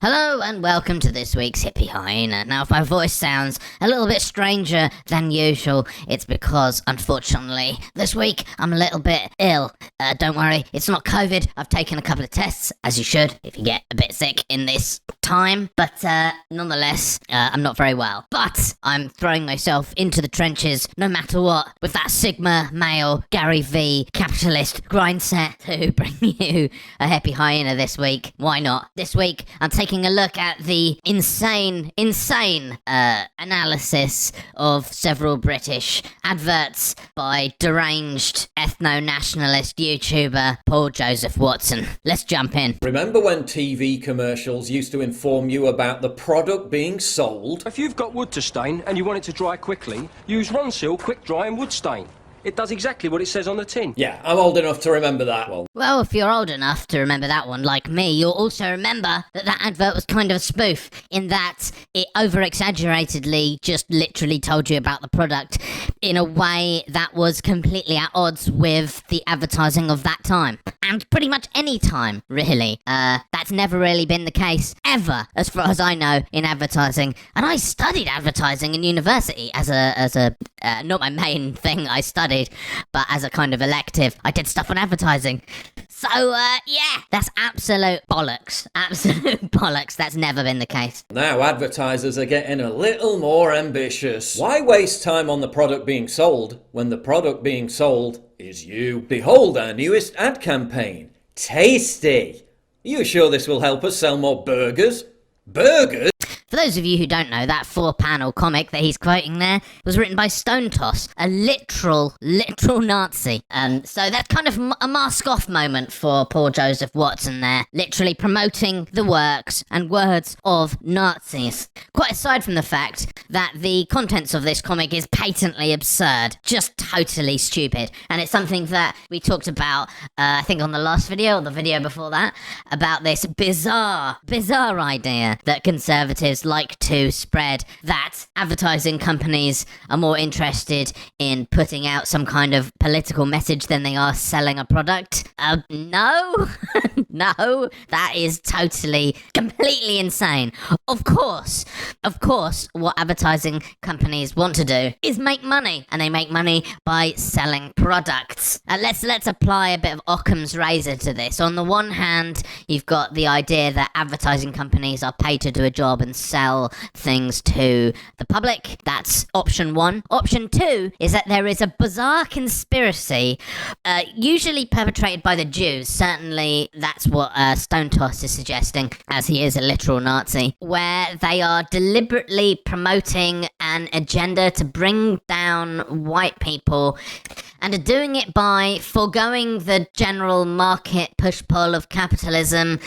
Hello and welcome to this week's Hippie Hyena. Now, if my voice sounds a little bit stranger than usual, it's because, unfortunately, this week I'm a little bit ill. Don't worry, it's not COVID. I've taken a couple of tests, as you should if you get a bit sick in this time. But nonetheless, I'm not very well. But I'm throwing myself into the trenches, no matter what, with that Sigma male Gary V capitalist grind set to bring you a Hippie Hyena this week. Why not? This week, I'm taking a look at the insane analysis of several British adverts by deranged ethno-nationalist YouTuber Paul Joseph Watson. Let's jump in. Remember when TV commercials used to inform you about the product being sold? If you've got wood to stain and you want it to dry quickly, use Ronseal Quick Dry and Wood Stain. It does exactly what it says on the tin. Yeah, I'm old enough to remember that one. Well, if you're old enough to remember that one, like me, you'll also remember that that advert was kind of a spoof, in that it over-exaggeratedly just literally told you about the product in a way that was completely at odds with the advertising of that time. And pretty much any time, really. That's never really been the case, ever, as far as I know, in advertising. And I studied advertising in university as a not my main thing I studied, but as a kind of elective. I did stuff on advertising. So, yeah, that's absolute bollocks. Absolute bollocks. That's never been the case. Now advertisers are getting a little more ambitious. Why waste time on the product being sold when the product being sold is you? Behold our newest ad campaign. Tasty! Are you sure this will help us sell more burgers? Burgers? For those of you who don't know, that 4-panel comic that he's quoting there was written by Stone Toss, a literal Nazi. So that's kind of a mask-off moment for Paul Joseph Watson there, literally promoting the works and words of Nazis. Quite aside from the fact that the contents of this comic is patently absurd, just totally stupid. And it's something that we talked about, I think on the last video, or the video before that, about this bizarre idea that conservatives like to spread, that advertising companies are more interested in putting out some kind of political message than they are selling a product. No, no, that is completely insane. Of course, what advertising companies want to do is make money, and they make money by selling products. Let's apply a bit of Occam's razor to this. On the one hand, you've got the idea that advertising companies are paid to do a job and sell things to the public. That's option one. Option two is that there is a bizarre conspiracy, usually perpetrated by the Jews. Certainly that's what Stone Toss is suggesting, as he is a literal Nazi, where they are deliberately promoting an agenda to bring down white people, and are doing it by foregoing the general market push-pull of capitalism,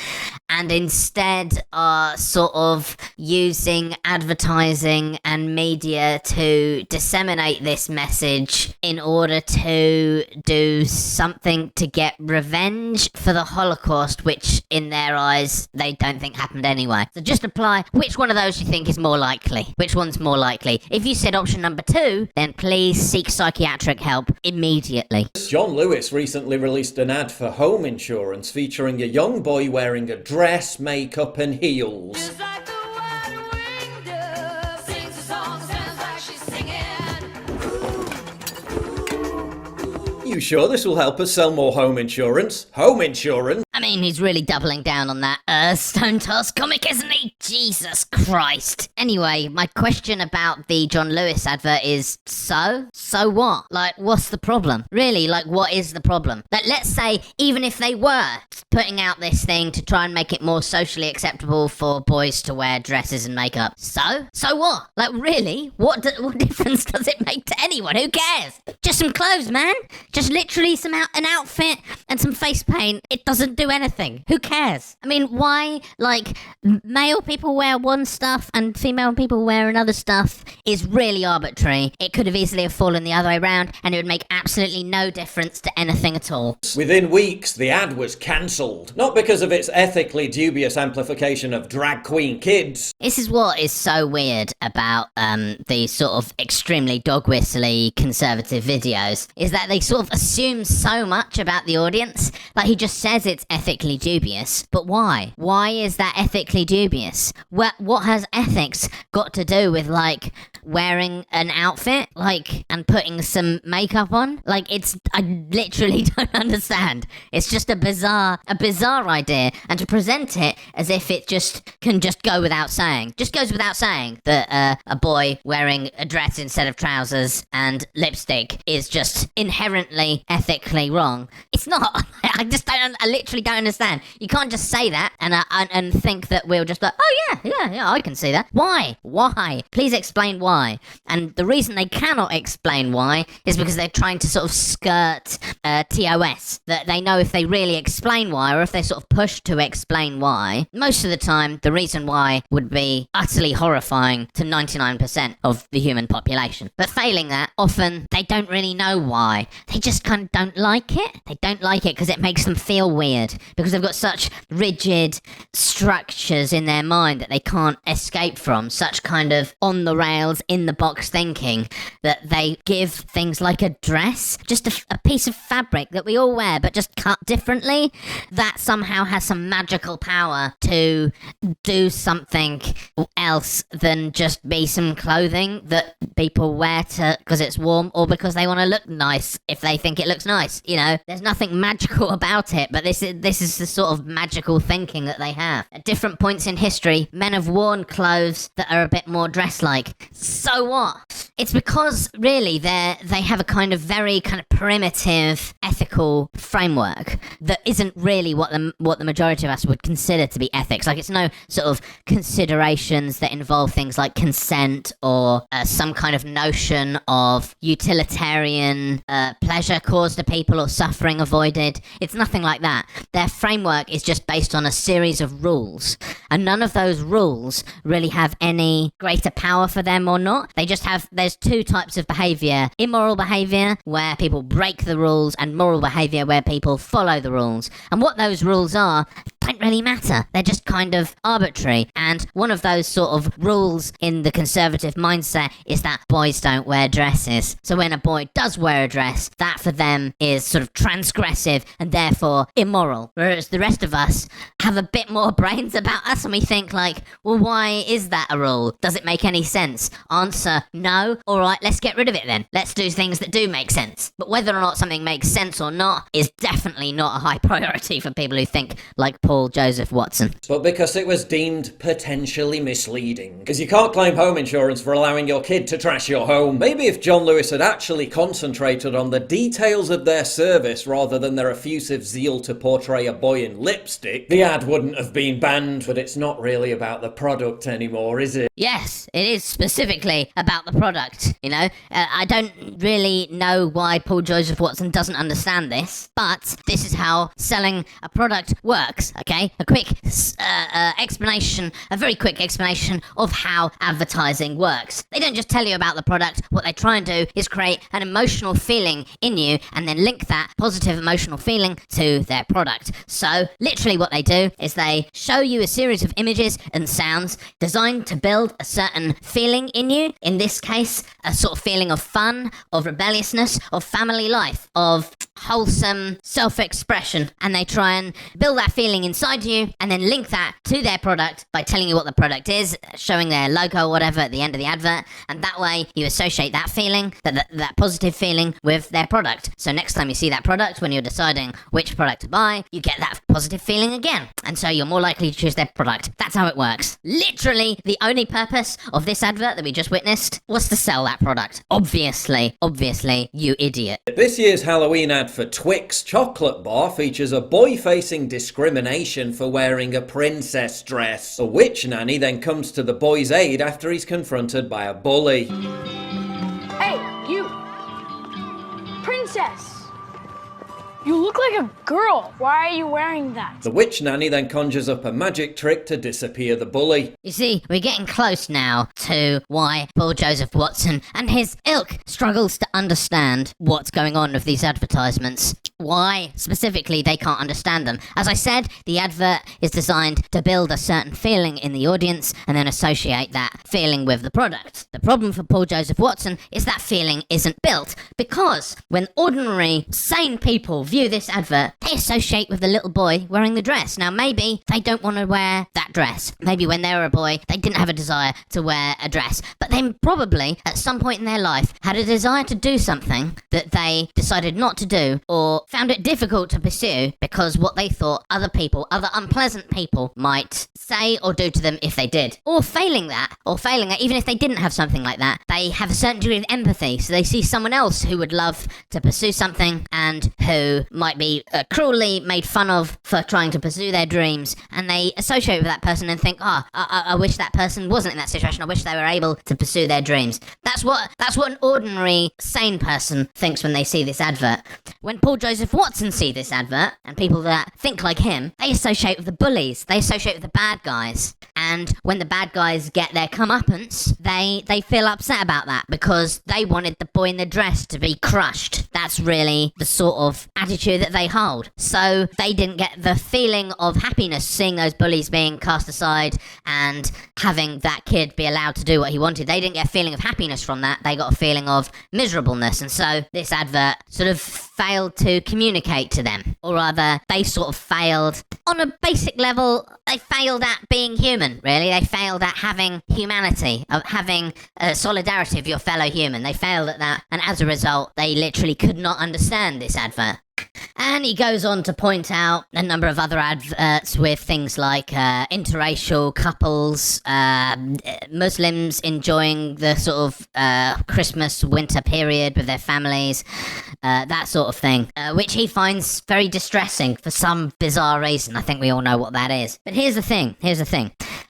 and instead are sort of using advertising and media to disseminate this message in order to do something to get revenge for the Holocaust, which in their eyes they don't think happened anyway. So just apply which one of those you think is more likely. Which one's more likely? If you said option number 2, then please seek psychiatric help immediately. John Lewis recently released an ad for home insurance featuring a young boy wearing a dress, makeup and heels. You sure this will help us sell more home insurance? Home insurance? I mean, he's really doubling down on that Stone Toss comic, isn't he? Jesus Christ. Anyway, my question about the John Lewis advert is, so what? Like, what's the problem? Really, like, what is the problem? Like, let's say, even if they were putting out this thing to try and make it more socially acceptable for boys to wear dresses and makeup, so what? Like, really? What difference does it make to anyone? Who cares? Just some clothes, man. Just literally an outfit and some face paint. It doesn't do anything. Who cares? I mean, why, like, male people wear one stuff and female people wear another stuff is really arbitrary. It could have easily have fallen the other way around, and it would make absolutely no difference to anything at all. Within weeks, the ad was cancelled cancelled. Not because of its ethically dubious amplification of drag queen kids. This is what is so weird about these sort of extremely dog whistly conservative videos, is that they sort of assume so much about the audience. Like, he just says it's ethically dubious, but why? Why is that ethically dubious? What has ethics got to do with, like, wearing an outfit, like, and putting some makeup on? Like, I literally don't understand. It's just a bizarre idea, and to present it as if it can just go without saying. Just goes without saying that a boy wearing a dress instead of trousers and lipstick is just inherently ethically wrong. It's not. I literally don't understand. You can't just say that and think that we'll just like, oh yeah, I can see that. Why? Please explain why. And the reason they cannot explain why is because they're trying to sort of skirt TOS. That they know if they really explain why, or if they're sort of pushed to explain why, most of the time the reason why would be utterly horrifying to 99% of the human population. But failing that, often they don't really know why. They just kind of don't like it. They don't like it because it makes them feel weird, because they've got such rigid structures in their mind that they can't escape from, such kind of on the rails, in the box thinking, that they give things like a dress, just a piece of fabric that we all wear but just cut differently, that somehow has some magical power to do something else than just be some clothing that people wear because it's warm, or because they want to look nice if they think it looks nice. You know, there's nothing magical about it, but this is the sort of magical thinking that they have. At different points in history, men have worn clothes that are a bit more dress-like. So what? It's because really they have a kind of very kind of primitive ethical framework that isn't really what the majority of us would consider to be ethics. Like, it's no sort of considerations that involve things like consent or some kind of notion of utilitarian pleasure caused to people or suffering avoided. It's nothing like that. Their framework is just based on a series of rules, and none of those rules really have any greater power for them or not. They just have, there's two types of behaviour: immoral behaviour, where people break the rules, and moral behaviour, where people follow the rules. And what those rules are don't really matter. They're just kind of arbitrary. And one of those sort of rules in the conservative mindset is that boys don't wear dresses. So when a boy does wear a dress, that for them is sort of transgressive and therefore immoral. Whereas the rest of us have a bit more brains about us, and we think like, well, why is that a rule? Does it make any sense? Answer, no. All right, let's get rid of it then. Let's do things that do make sense. But whether or not something makes sense or not is definitely not a high priority for people who think like Paul Joseph Watson. But because it was deemed potentially misleading. Because you can't claim home insurance for allowing your kid to trash your home. Maybe if John Lewis had actually concentrated on the details of their service rather than their effusive zeal to portray a boy in lipstick, the ad wouldn't have been banned. But it's not really about the product anymore, is it? Yes, it is specifically about the product, you know? I don't really know why Paul Joseph Watson doesn't understand this, but this is how selling a product works, okay? A quick explanation, a very quick explanation of how advertising works. They don't just tell you about the product. What they try and do is create an emotional feeling in you and then link that positive emotional feeling to their product. So, literally what they do is they show you a series of images and sounds designed to build a certain feeling in you. In this case, a sort of feeling of fun, of rebelliousness, of family life, of wholesome self-expression. And they try and build that feeling inside you and then link that to their product by telling you what the product is, showing their logo or whatever at the end of the advert. And that way you associate that feeling, that positive feeling, with their product. So next time you see that product, when you're deciding which product to buy, you get that positive feeling again. And so you're more likely to choose their product. That's how it works. Literally, the only purpose of this advert that we just witnessed was to sell that product. Obviously, you idiot. This year's Halloween ad for Twix chocolate bar features a boy facing discrimination for wearing a princess dress. A witch nanny then comes to the boy's aid after he's confronted by a bully. Hey, you! Princess! You look like a girl. Why are you wearing that? The witch nanny then conjures up a magic trick to disappear the bully. You see, we're getting close now to why Paul Joseph Watson and his ilk struggles to understand what's going on with these advertisements. Why, specifically, they can't understand them. As I said, the advert is designed to build a certain feeling in the audience and then associate that feeling with the product. The problem for Paul Joseph Watson is that feeling isn't built, because when ordinary, sane people view this advert, they associate with the little boy wearing the dress. Now, maybe they don't want to wear that dress. Maybe when they were a boy, they didn't have a desire to wear a dress. But they probably, at some point in their life, had a desire to do something that they decided not to do, or found it difficult to pursue because what they thought other people, other unpleasant people, might say or do to them if they did. Or failing that, even if they didn't have something like that, they have a certain degree of empathy, so they see someone else who would love to pursue something and who might be cruelly made fun of for trying to pursue their dreams, and they associate with that person and think, I wish that person wasn't in that situation. I wish they were able to pursue their dreams. That's what an ordinary, sane person thinks when they see this advert. When Paul Joseph Watson see this advert, and people that think like him, they associate with the bullies. They associate with the bad guys. And when the bad guys get their comeuppance, they feel upset about that because they wanted the boy in the dress to be crushed. That's really the sort of attitude that they hold. So they didn't get the feeling of happiness seeing those bullies being cast aside and having that kid be allowed to do what he wanted. They didn't get a feeling of happiness from that. They got a feeling of miserableness. And so this advert sort of failed to communicate to them. Or rather, they sort of failed on a basic level. They failed at being human, really. They failed at having humanity, of having solidarity with your fellow human. They failed at that. And as a result, they literally could not understand this advert. And he goes on to point out a number of other adverts with things like interracial couples, Muslims enjoying the sort of Christmas winter period with their families, that sort of thing, which he finds very distressing for some bizarre reason. I think we all know what that is. But here's the thing.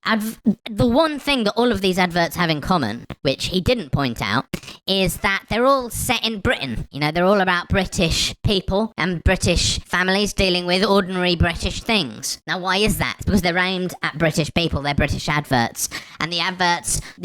The one thing that all of these adverts have in common, which he didn't point out, is that they're all set in Britain. You know, they're all about British people and British families dealing with ordinary British things. Now, why is that? It's because they're aimed at British people. They're British adverts. And the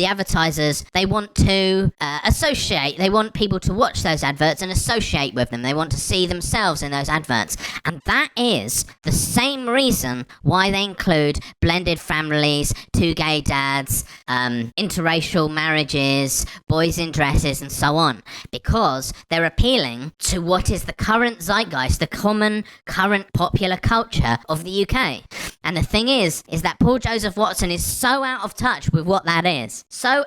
advertisers, they want to associate. They want people to watch those adverts and associate with them. They want to see themselves in those adverts. And that is the same reason why they include blended families, two gay dads, interracial marriages, boys in dresses, and so on. Because they're appealing to what is the current zeitgeist, the common current popular culture of the UK. And the thing is that Paul Joseph Watson is so out of touch with what that is. So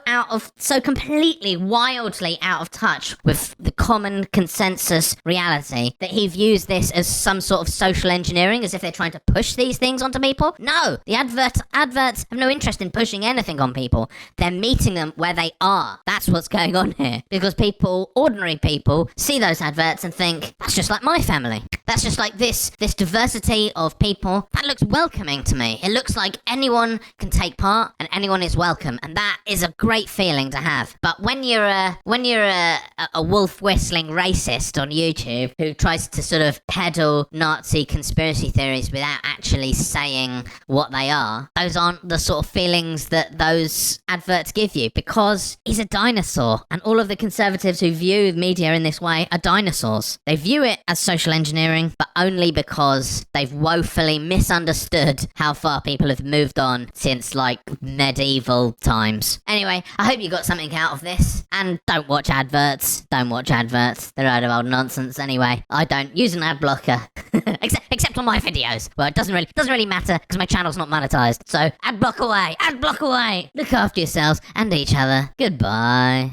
completely, wildly out of touch with the common consensus reality that he views this as some sort of social engineering, as if they're trying to push these things onto people. No, the adverts have no interest in pushing anything on people. They're meeting them where they are. That's what's going on here. Because people, ordinary people, see those adverts and think, that's just like my family. That's just like this diversity of people. That looks welcoming to me. It looks like anyone can take part and anyone is welcome, and that is a great feeling to have. But when you're a wolf whistling racist on YouTube who tries to sort of peddle Nazi conspiracy theories without actually saying what they are, those aren't the sort of feelings that those adverts give you, because he's a dinosaur, and all of the conservatives who view media in this way are dinosaurs. They view it as social engineering, but only because they've woefully misunderstood how far people have moved on since, like, medieval times. Anyway, I hope you got something out of this, and don't watch adverts. Don't watch adverts. They're out of old nonsense anyway. I don't use an ad blocker. Except on my videos. Well, it doesn't really matter because my channel's not monetized. So, ad block away. Look after yourselves and each other. Goodbye.